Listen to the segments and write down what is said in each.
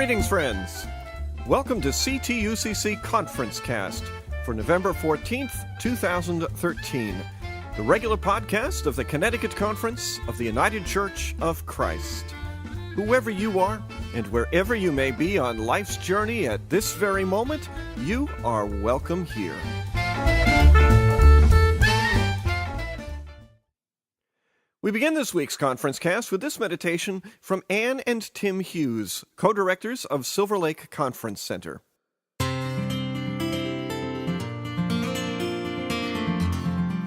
Greetings, friends. Welcome to CTUCC ConferenceCast for November 14th, 2013, the regular podcast of the Connecticut Conference of the United Church of Christ. Whoever you are, and wherever you may be on life's journey at this very moment, you are welcome here. We begin this week's conference cast with this meditation from Ann and Tim Hughes, co-directors of Silver Lake Conference Center.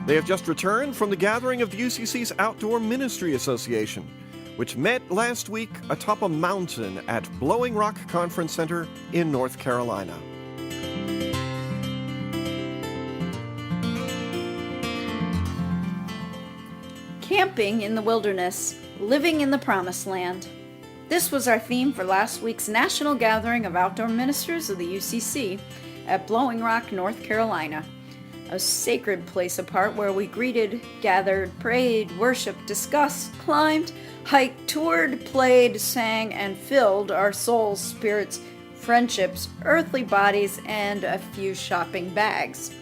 They have just returned from the gathering of the UCC's Outdoor Ministry Association, which met last week atop a mountain at Blowing Rock Conference Center in North Carolina. Camping in the wilderness, living in the promised land. This was our theme for last week's National Gathering of Outdoor Ministers of the UCC at Blowing Rock, North Carolina, a sacred place apart where we greeted, gathered, prayed, worshiped, discussed, climbed, hiked, toured, played, sang, and filled our souls, spirits, friendships, earthly bodies, and a few shopping bags.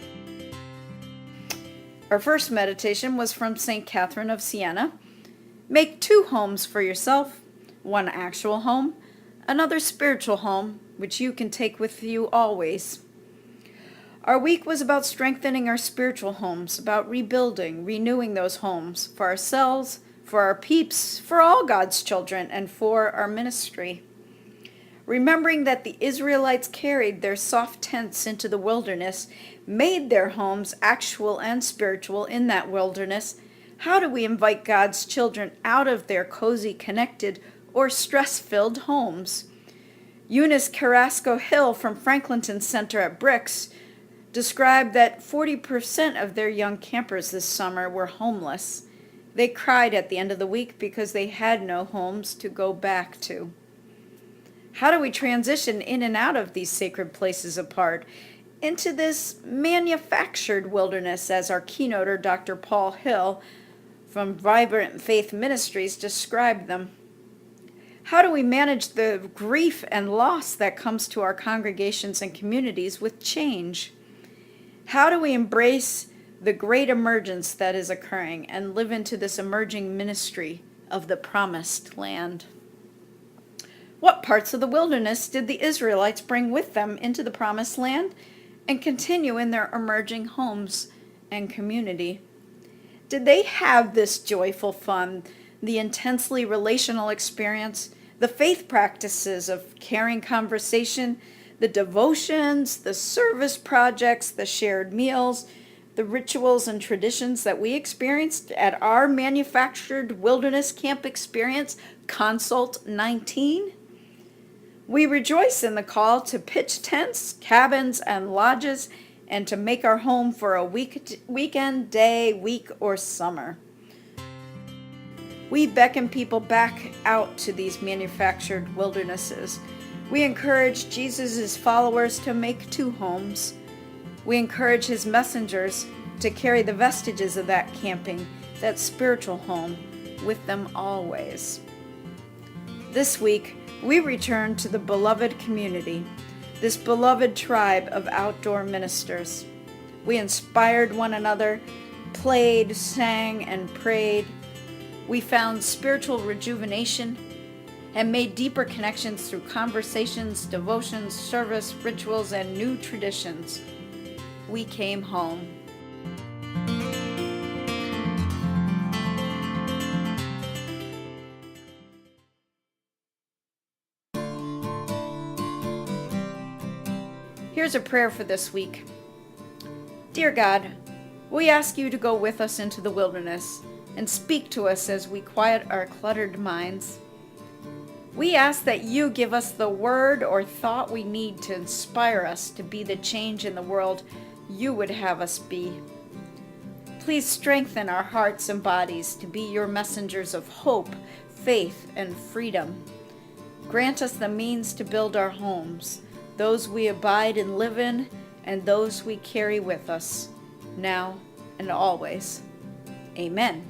Our first meditation was from St. Catherine of Siena. Make 2 homes for yourself, one actual home, another spiritual home, which you can take with you always. Our week was about strengthening our spiritual homes, about rebuilding, renewing those homes for ourselves, for our peeps, for all God's children, and for our ministry. Remembering that the Israelites carried their soft tents into the wilderness, made their homes actual and spiritual in that wilderness, how do we invite God's children out of their cozy, connected, or stress-filled homes? Eunice Carrasco Hill from Franklinton Center at Bricks described that 40% of their young campers this summer were homeless. They cried at the end of the week because they had no homes to go back to. How do we transition in and out of these sacred places apart into this manufactured wilderness, as our keynoter, Dr. Paul Hill from Vibrant Faith Ministries, described them? How do we manage the grief and loss that comes to our congregations and communities with change? How do we embrace the great emergence that is occurring and live into this emerging ministry of the promised land? What parts of the wilderness did the Israelites bring with them into the promised land and continue in their emerging homes and community? Did they have this joyful fun, the intensely relational experience, the faith practices of caring conversation, the devotions, the service projects, the shared meals, the rituals and traditions that we experienced at our manufactured wilderness camp experience, Consult 19? We rejoice in the call to pitch tents, cabins, and lodges, and to make our home for a weekend, day, week, or summer. We beckon people back out to these manufactured wildernesses. We encourage Jesus' followers to make 2 homes. We encourage his messengers to carry the vestiges of that camping, that spiritual home, with them always. This week, we return to the beloved community, this beloved tribe of outdoor ministers. We inspired one another, played, sang, and prayed. We found spiritual rejuvenation and made deeper connections through conversations, devotions, service, rituals, and new traditions. We came home. Here's a prayer for this week. Dear God, we ask you to go with us into the wilderness and speak to us as we quiet our cluttered minds. We ask that you give us the word or thought we need to inspire us to be the change in the world you would have us be. Please strengthen our hearts and bodies to be your messengers of hope, faith, and freedom. Grant us the means to build our homes, those we abide and live in, and those we carry with us, now and always. Amen.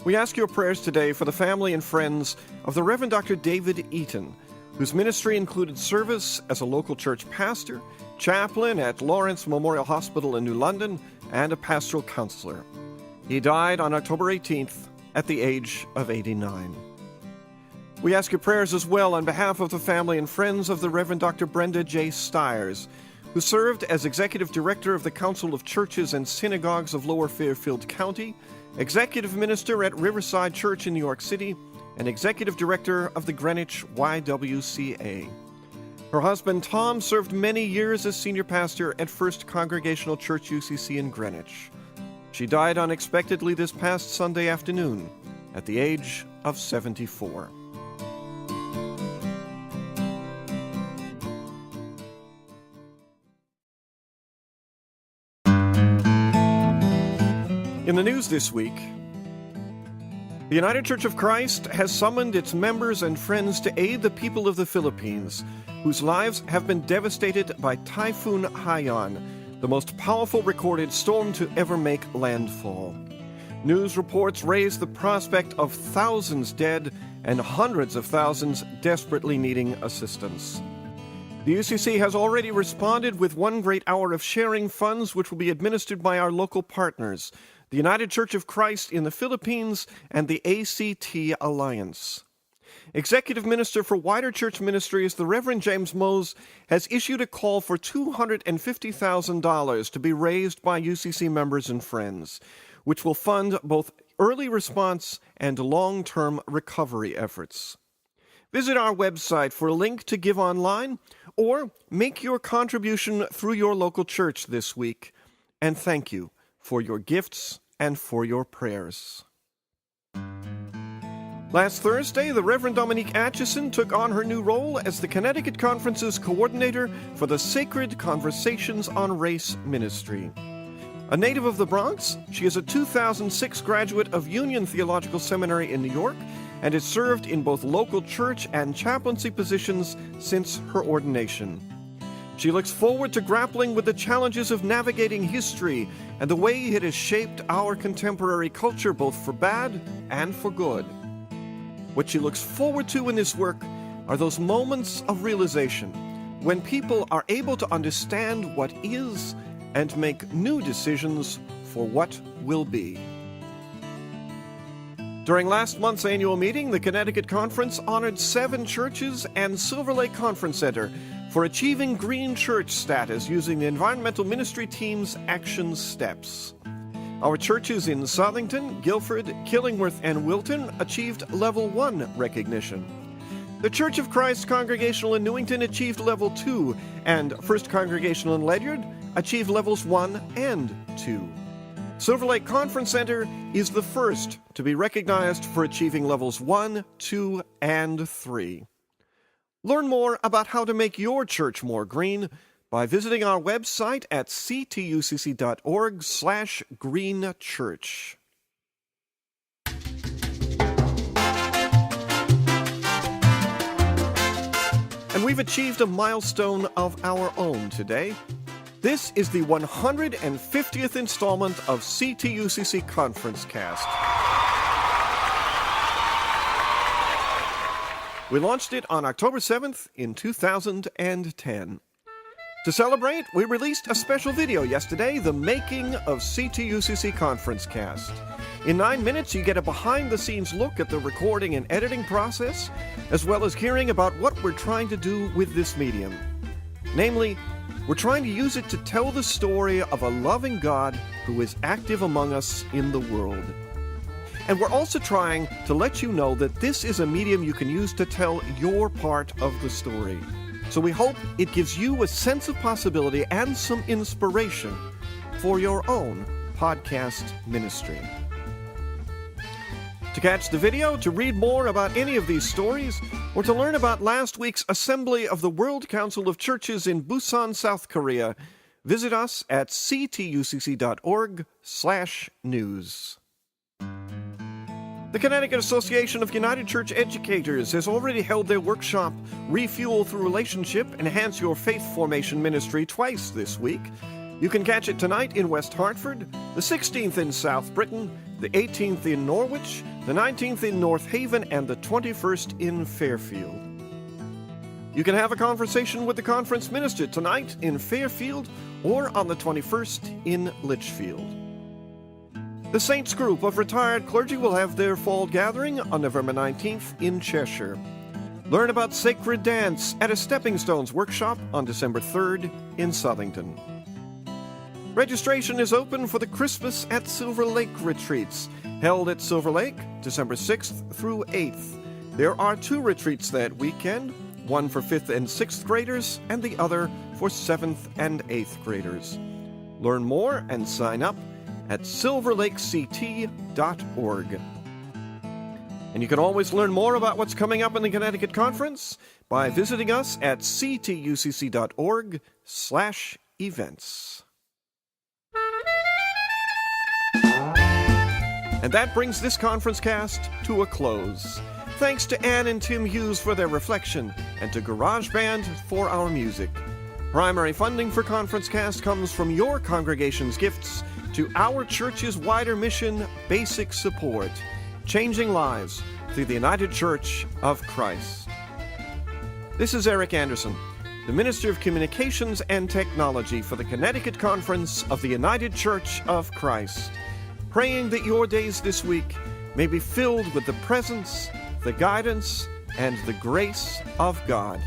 We ask your prayers today for the family and friends of the Reverend Dr. David Eaton, whose ministry included service as a local church pastor, chaplain at Lawrence Memorial Hospital in New London, and a pastoral counselor. He died on October 18th at the age of 89. We ask your prayers as well on behalf of the family and friends of the Reverend Dr. Brenda J. Stiers, who served as Executive Director of the Council of Churches and Synagogues of Lower Fairfield County, Executive Minister at Riverside Church in New York City, and Executive Director of the Greenwich YWCA. Her husband Tom served many years as Senior Pastor at First Congregational Church UCC in Greenwich. She died unexpectedly this past Sunday afternoon at the age of 74. In the news this week, the United Church of Christ has summoned its members and friends to aid the people of the Philippines, whose lives have been devastated by Typhoon Haiyan, the most powerful recorded storm to ever make landfall. News reports raise the prospect of thousands dead and hundreds of thousands desperately needing assistance. The UCC has already responded with one great hour of sharing funds, which will be administered by our local partners, the United Church of Christ in the Philippines and the ACT Alliance. Executive Minister for Wider Church Ministries, the Reverend James Mose, has issued a call for $250,000 to be raised by UCC members and friends, which will fund both early response and long-term recovery efforts. Visit our website for a link to give online or make your contribution through your local church this week. And thank you for your gifts and for your prayers. Last Thursday, the Reverend Dominique Atchison took on her new role as the Connecticut Conference's Coordinator for the Sacred Conversations on Race Ministry. A native of the Bronx, she is a 2006 graduate of Union Theological Seminary in New York and has served in both local church and chaplaincy positions since her ordination. She looks forward to grappling with the challenges of navigating history and the way it has shaped our contemporary culture both for bad and for good. What she looks forward to in this work are those moments of realization when people are able to understand what is and make new decisions for what will be. During last month's annual meeting, the Connecticut Conference honored 7 churches and Silver Lake Conference Center for achieving Green Church status using the Environmental Ministry Team's action steps. Our churches in Southington, Guilford, Killingworth, and Wilton achieved Level 1 recognition. The Church of Christ Congregational in Newington achieved Level 2, and First Congregational in Ledyard achieved Levels 1 and 2. Silver Lake Conference Center is the first to be recognized for achieving Levels 1, 2, and 3. Learn more about how to make your church more green by visiting our website at ctucc.org/greenchurch. And we've achieved a milestone of our own today. This is the 150th installment of CTUCC ConferenceCast. We launched it on October 7th in 2010. To celebrate, we released a special video yesterday, The Making of CTUCC ConferenceCast. In 9 minutes, you get a behind-the-scenes look at the recording and editing process, as well as hearing about what we're trying to do with this medium. Namely, we're trying to use it to tell the story of a loving God who is active among us in the world. And we're also trying to let you know that this is a medium you can use to tell your part of the story. So we hope it gives you a sense of possibility and some inspiration for your own podcast ministry. To catch the video, to read more about any of these stories, or to learn about last week's Assembly of the World Council of Churches in Busan, South Korea, visit us at ctucc.org/news. The Connecticut Association of United Church Educators has already held their workshop, Refuel Through Relationship, Enhance Your Faith Formation Ministry, twice this week. You can catch it tonight in West Hartford, the 16th in South Britain, the 18th in Norwich, the 19th in North Haven, and the 21st in Fairfield. You can have a conversation with the conference minister tonight in Fairfield or on the 21st in Litchfield. The Saints group of retired clergy will have their fall gathering on November 19th in Cheshire. Learn about sacred dance at a Stepping Stones workshop on December 3rd in Southington. Registration is open for the Christmas at Silver Lake retreats, held at Silver Lake December 6th through 8th. There are 2 retreats that weekend, one for 5th and 6th graders and the other for 7th and 8th graders. Learn more and sign up at silverlakect.org. And you can always learn more about what's coming up in the Connecticut Conference by visiting us at ctucc.org/events. And that brings this conference cast to a close. Thanks to Ann and Tim Hughes for their reflection and to GarageBand for our music. Primary funding for ConferenceCast comes from your congregation's gifts to our church's wider mission, basic support, changing lives through the United Church of Christ. This is Eric Anderson, the Minister of Communications and Technology for the Connecticut Conference of the United Church of Christ, praying that your days this week may be filled with the presence, the guidance, and the grace of God.